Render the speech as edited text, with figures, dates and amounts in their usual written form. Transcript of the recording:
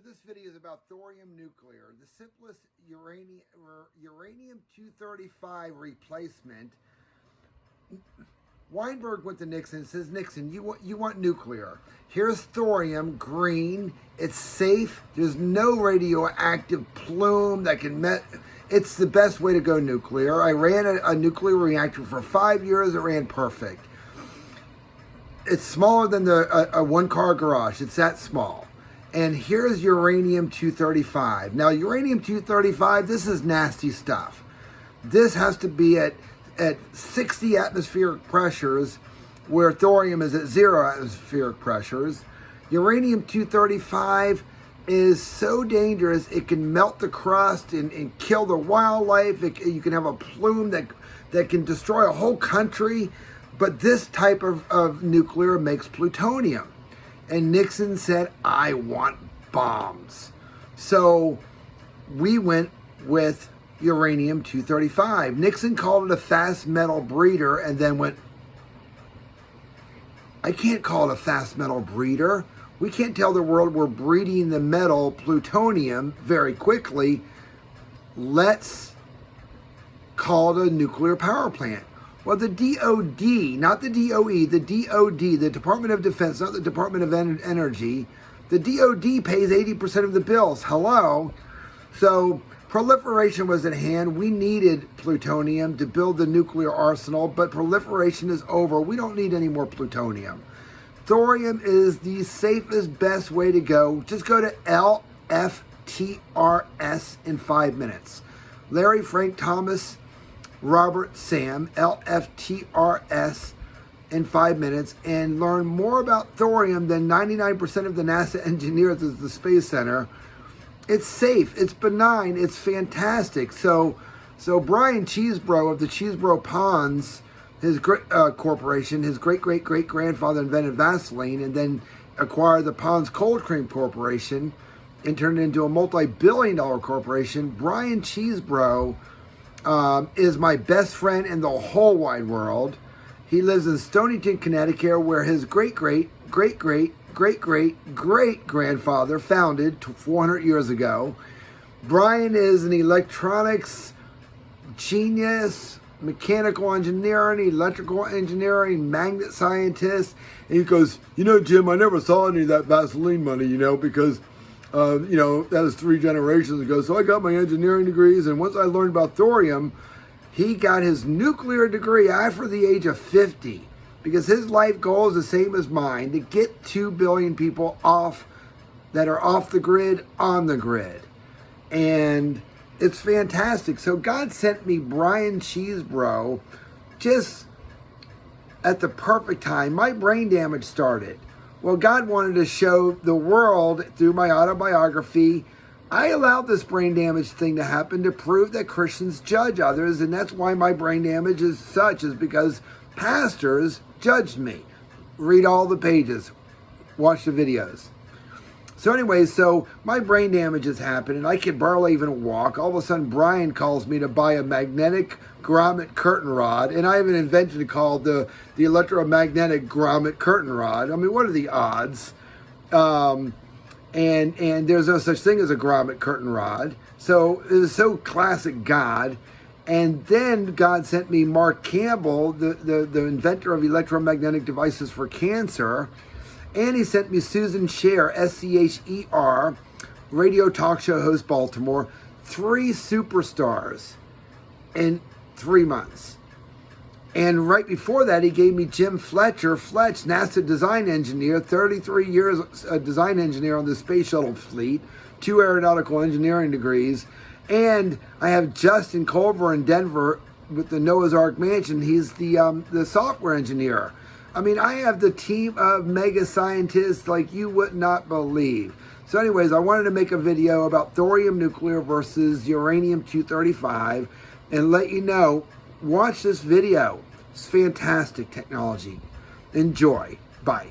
this video is about thorium nuclear, the simplest uranium-235 replacement. Weinberg went to Nixon and says, Nixon, you want nuclear. Here's thorium, green, it's safe, there's no radioactive plume that can it's the best way to go nuclear. I ran a nuclear reactor for 5 years, it ran perfect. It's smaller than a one-car garage, it's that small. And here's uranium-235. Now, uranium-235, this is nasty stuff. This has to be at 60 atmospheric pressures, where thorium is at 0 atmospheric pressures. Uranium-235 is so dangerous, it can melt the crust and kill the wildlife. You can have a plume that can destroy a whole country. But this type of nuclear makes plutonium. And Nixon said, I want bombs. So we went with uranium-235. Nixon called it a fast metal breeder and then went, I can't call it a fast metal breeder. We can't tell the world we're breeding the metal plutonium very quickly. Let's call it a nuclear power plant. Well, the DOD, not the DOE, the DOD, the Department of Defense, not the Department of Energy, the DOD pays 80% of the bills. Hello? So proliferation was at hand. We needed plutonium to build the nuclear arsenal, but proliferation is over. We don't need any more plutonium. Thorium is the safest, best way to go. Just go to LFTRS in 5 minutes. Larry, Frank, Thomas, Robert, Sam, LFTRS in 5 minutes, and learn more about thorium than 99% of the NASA engineers at the Space Center. It's safe, it's benign, it's fantastic. So Brian Cheesebro of the Cheesebro Ponds, his corporation, his great-great-great-grandfather invented Vaseline and then acquired the Ponds Cold Cream Corporation and turned it into a multi-billion-dollar corporation. Brian Cheesebro is my best friend in the whole wide world. He lives in Stonington, Connecticut, where his great-great-great-great-great-great-grandfather founded 400 years ago. Brian is an electronics genius, mechanical engineering, electrical engineering, magnet scientist. And he goes, you know, Jim, I never saw any of that Vaseline money, because that was 3 generations ago. So I got my engineering degrees, and once I learned about thorium, he got his nuclear degree after the age of 50, because his life goal is the same as mine, to get 2 billion people that are off the grid, on the grid. And it's fantastic. So God sent me Brian Cheesebro just at the perfect time. My brain damage started. Well, God wanted to show the world through my autobiography. I allowed this brain damage thing to happen to prove that Christians judge others, and that's why my brain damage is because pastors judged me. Read all the pages. Watch the videos. So anyways, so my brain damage has happened, and I can barely even walk. All of a sudden, Brian calls me to buy a magnetic grommet curtain rod, and I have an invention called the electromagnetic grommet curtain rod. I mean, what are the odds? And there's no such thing as a grommet curtain rod. So it was so classic God. And then God sent me Mark Campbell, the inventor of electromagnetic devices for cancer. And he sent me Susan Scher, S-C-H-E-R, radio talk show host, Baltimore. 3 superstars in 3 months. And right before that, he gave me Jim Fletcher, NASA design engineer, 33 years design engineer on the space shuttle fleet, 2 aeronautical engineering degrees. And I have Justin Culver in Denver with the Noah's Ark Mansion. He's the software engineer. I mean, I have the team of mega scientists like you would not believe. So anyways, I wanted to make a video about thorium nuclear versus uranium-235 and let you know, watch this video. It's fantastic technology. Enjoy. Bye.